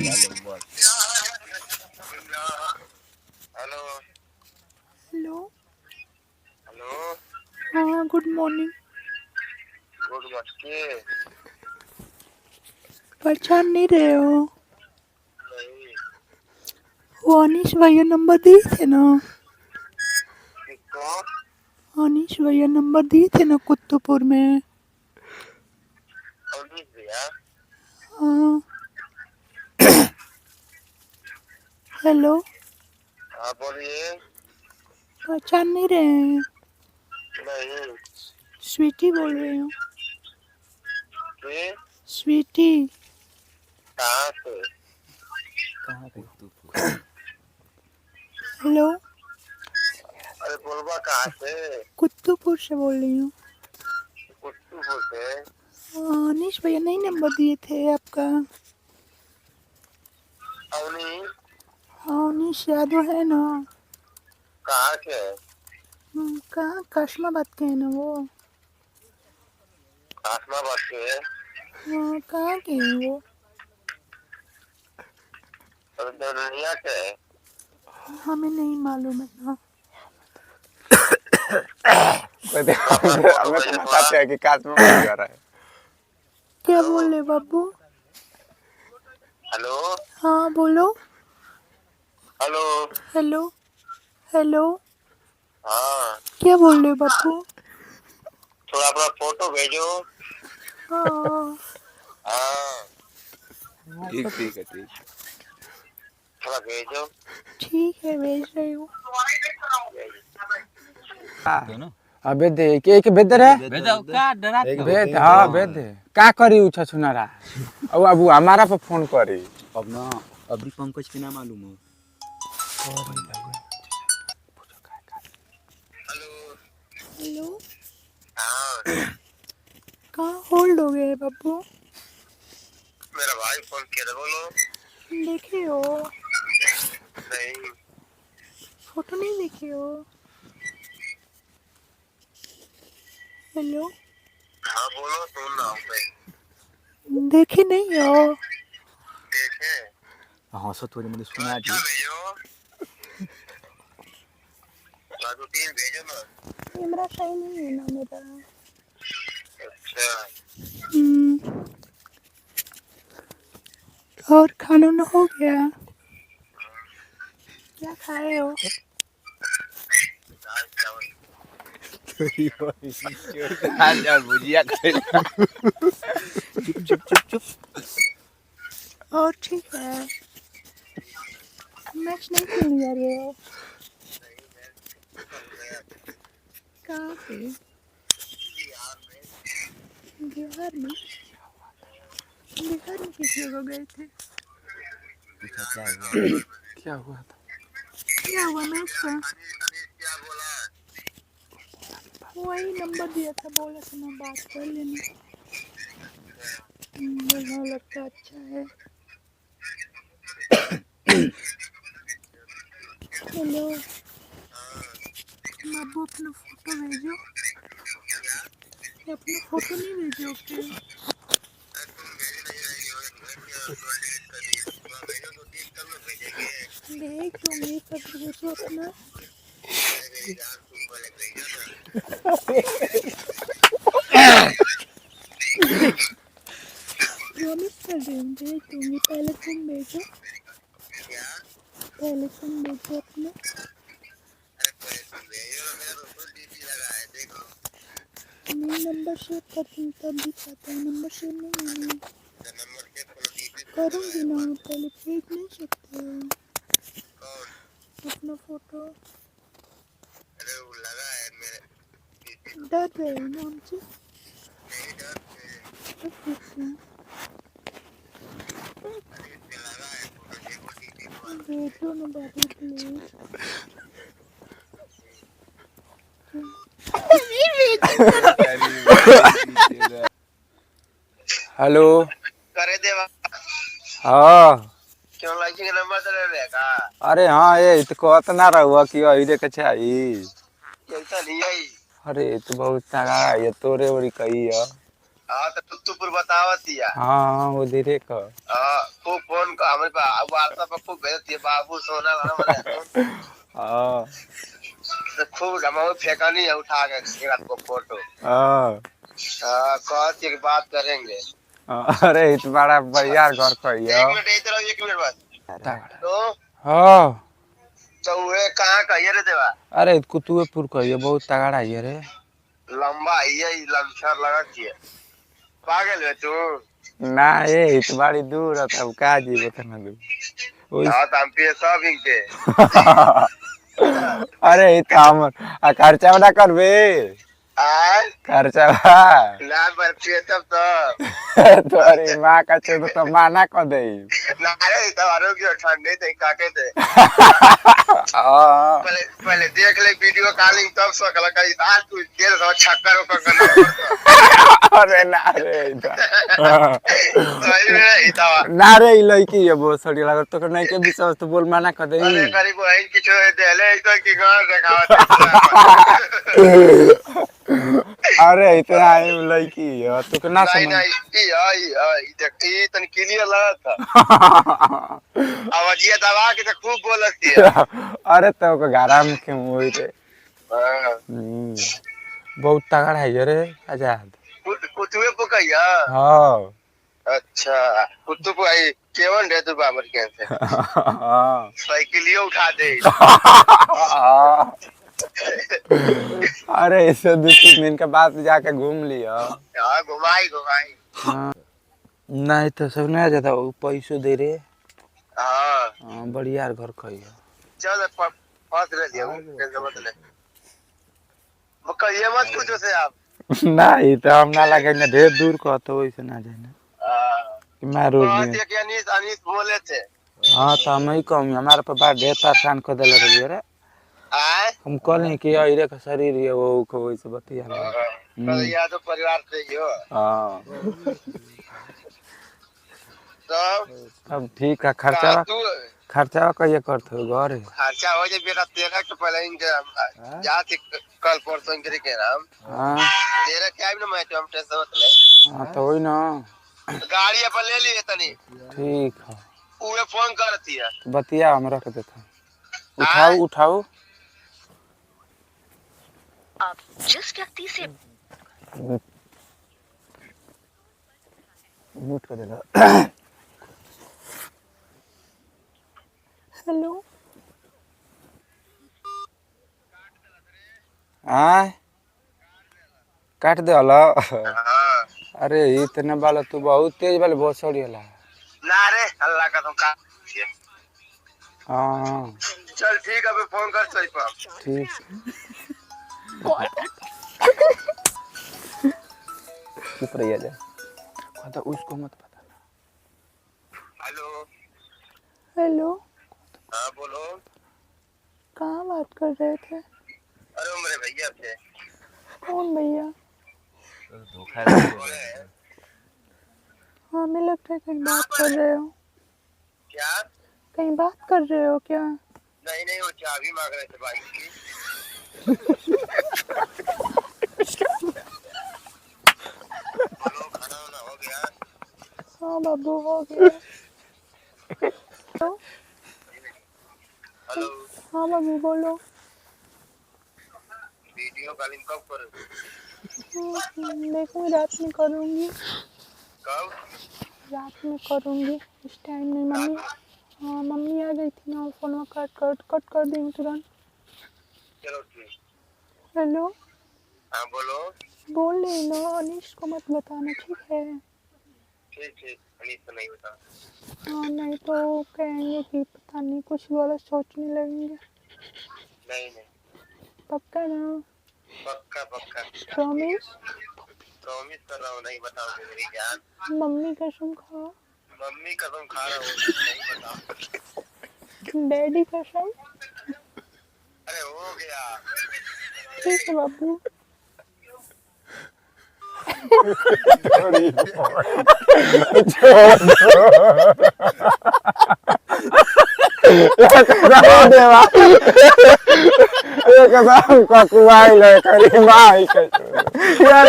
Hello hello. Hello हाँ, good morning. Good morning. पहचान नहीं रहे हो? नहीं वो अनीश भैया नंबर दिए थे ना? किसको? अनीश भैया नंबर दिए थे ना कुतुपुर में? अनीश भैया? हाँ। हेलो। हाँ बोलिए। पहचान नहीं रहे हैं? नहीं। स्वीटी बोल रही हूँ। ये स्वीटी। कहाँ से? हेलो। अरे बोलबा कहाँ से? कुतुपुर से बोल रही हूँ। कुट्टूपुर से? अनीश भैया नहीं नंबर दिए थे आपका? अवनी हाँ, अनीश यादव है ना? कहाँ के? कहाँ काशमाबाद के है ना वो? आसमाबाद के? हाँ, कहाँ के हैं वो? और दुनिया के? हमें नहीं मालूम है ना। हमें तो बताते हैं कि काशमाबाद जा रहा है। क्या बोले बाबू? हेलो हाँ बोलो। हेलो। हेलो। हेलो। हाँ क्या बोल रहे हो बापू? थोड़ा अपना फोटो भेजो। हाँ। हाँ ठीक ठीक है ठीक। थोड़ा भेजो। ठीक है, भेज रही हूँ। हाँ भेज दे एक भेज दे रे भेज। हाँ भेज दे का करी उछा सुनारा अब अब हमारा पे फोन करी अब ना अभी पंकज के ना मालूम हो। हेलो। हेलो। हाँ कहाँ होल्ड हो गए बाबू? मेरा भाई फोन किया था, बोलो। देखे हो? नहीं। फोटो नहीं देखे हो? हेलो। हाँ बोलो, सुन रहा हूँ मैं। देखे नहीं हो? देखे? हाँ सो थोड़ी मुझे सुना अच्छा दी। भेजो। दो तीन भेजो ना। कैमरा सही नहीं है ना मेरा। अच्छा और खाना ना हो गया? क्या खाए हो? दाल चावल। भुजिया चुप चुप चुप चुप। और ठीक है। मैच नहीं खेलने जा रहे हो? कहाँ पे? बिहार में? बिहार में किस जगह गए थे? पूछा क्या हुआ? क्या हुआ था? क्या हुआ मैच का? अनीश क्या बोला? वही नंबर दिया था, बोला था ना बात कर लेना। बोला लगता अच्छा है। हेलो। बाबू अपना फोटो भेजो। अपना फोटो नहीं भेजोगे? तुम भेज नहीं रही हो, डिलीट कर दी। थोड़ा भेजो, दो तीन तब लोग भेजेंगे। भेज दूंगी, सब भेजो अपना। अरे मेरी जान, तुम पहले भेजो ना। प्रॉमिस कर रही हूँ भेज दूंगी, पहले तुम भेजो। क्या? पहले तुम भेजो अपना। अरे पहले तुम भेजो ना, मेरा तो फुल डीपी लगा है, देख लो। मैं नंबर सेव करती हूँ तब दिखाता है, नंबर सेव नहीं है ना। तो नंबर से फुल डीपी फुल लगा करूँगी है। ना, पहले भेज नहीं सकते हो कौन? अपना फोटो? अरे वो लगा है मेरे डीपी पे। डर रहे हो ना हमसे? नहीं डरते। तो फिर अरे इस पे लगा है फोटो, देखो डीपी पे वाला। भेजो ना बाबू प्लीज। हेलो। करे देवा। हाँ क्यों लाइक के नंबर तो ले लेगा? अरे हाँ ये तो कहत ना रहुआ कि अही देखे छाई। कैसा नहीं आई? अरे तो बहुत तगड़ा ये तोरे ओरी कही है। हाँ तो तुत्तुपुर बतावत दिया। हाँ वो धीरे का हाँ खूब फोन का हमें व्हाट्सएप पर खूब भेजती है बाबू सोना वाला वाला हाँ तो खूब हम फेंकनी है उठा के रात को फोटो हाँ कहती है कि बात करेंगे। अरे इत बड़ा बढ़िया घर कहियो एक मिनट बस हाँ तो वे कहाँ कहिए रे देवा अरे कुतुएपुर कहियो बहुत तगड़ा है रे लंबा ये लमसर लगा है पागल है तू। ना ये इत बड़ी दूर है तब का जीव तना दूर हाँ तो हम पे सब इनके अरे इत हम खर्चा बड़ा करबे आय खर्चा ना पर पे तब तो तोरी माँ का चोद तो माना कर दे ना रे तो आरोग्य ठंडे थे काटे थे हाँ पहले देख ले वीडियो कॉलिंग तब सकल कहीं आज तू देर से छक्कर ओकर करना अरे ना रे सही में इतावा ना रे लड़की है बहुत सड़ी लागत तो नहीं के विश्वास तो बोल माना कर दे अरे करीब वही किछो देले तो की घर देखावत अरे इतना लड़की है तो के ना नहीं समझ नहीं देख ई तन क्लियर लगा था आवाजिया दबा के तो खूब बोलती है अरे तो के गारा में के मोई रे हां बहुत तगड़ा है रे आजाद कुतुए पकैया हाँ अच्छा कुतु भाई केवन रे तू बाबर के से हाँ साइकिलियो उठा दे अरे इसे 2-3 दिन के बाद जाके घूम लियो हां घुमाई हाँ नहीं तो सब नहीं जाता वो पैसों दे रे हां हाँ बढ़िया घर कहियो चल पास ले लियो टेंशन मत ले कहिए मत कुछ से आप नहीं तो हम ना लगे ना ढेर दूर को तो वैसे ना जाए ना कि मैं रोड में कि अनीस अनीस बोले थे हाँ तो हम ही कम हमारे पे बात ढेर परेशान कर देले रहिए रे आए हम कहले कि अरे का शरीर है वो को वैसे बतिया तो या तो परिवार से ही हो हाँ तो अब ठीक है खर्चा तू खर्चा कहिए करते हो घर खर्चा हो जाए बेटा तेरा के पहले इनके जाते कल परसों के के नाम हाँ तेरा क्या भी ना मैं तो हम टेंशन मत ले हाँ तो वही ना गाड़ी अपन ले लिए तनी ठीक है उहे फोन करती है बतिया हम रख देते उठाओ उठाओ आप जिस व्यक्ति से म्यूट कर देना हेलो हाँ काट दे हला हां अरे इतने वाला तू बहुत तेज वाले बहुत सड़ी हला ना रे अल्लाह का तुम का हाँ चल ठीक है अभी फोन कर सही पर ठीक चुप रहिए जा कहता उसको मत बताना हेलो हेलो हाँ बोलो कहाँ बात कर रहे थे अरे वो मेरे भैया थे कौन भैया धोखा हाँ हमें लगता है कहीं बात कर रहे हो क्या कहीं बात कर रहे हो क्या नहीं नहीं वो चाबी मांग रहे थे बाइक की बोलो खाना वाना हो गया हाँ बाबू हो गया हेलो हेलो हाँ बाबू बोलो वीडियो कॉलिंग कब करोगे देखो रात में करूँगी कब रात में करूँगी इस टाइम में मम्मी हाँ मम्मी आ गई थी ना फोन कट कर देंगे तुरंत चलो ठीक हेलो हाँ बोलो बोल रही ना अनीश को मत बताना ठीक है ठीक ठीक अनीस को नहीं बता हाँ नहीं तो कहेंगे कि पता नहीं कुछ गलत सोचने लगेंगे नहीं नहीं पक्का ना पक्का पक्का प्रॉमिस प्रॉमिस कर रहा हूँ नहीं बताओगे मेरी जान मम्मी कसम खाओ मम्मी कसम खा रहा हूँ नहीं बताओ डैडी कसम अरे हो गया ठीक है बाबू देवा ककुआई ले करी माई के यार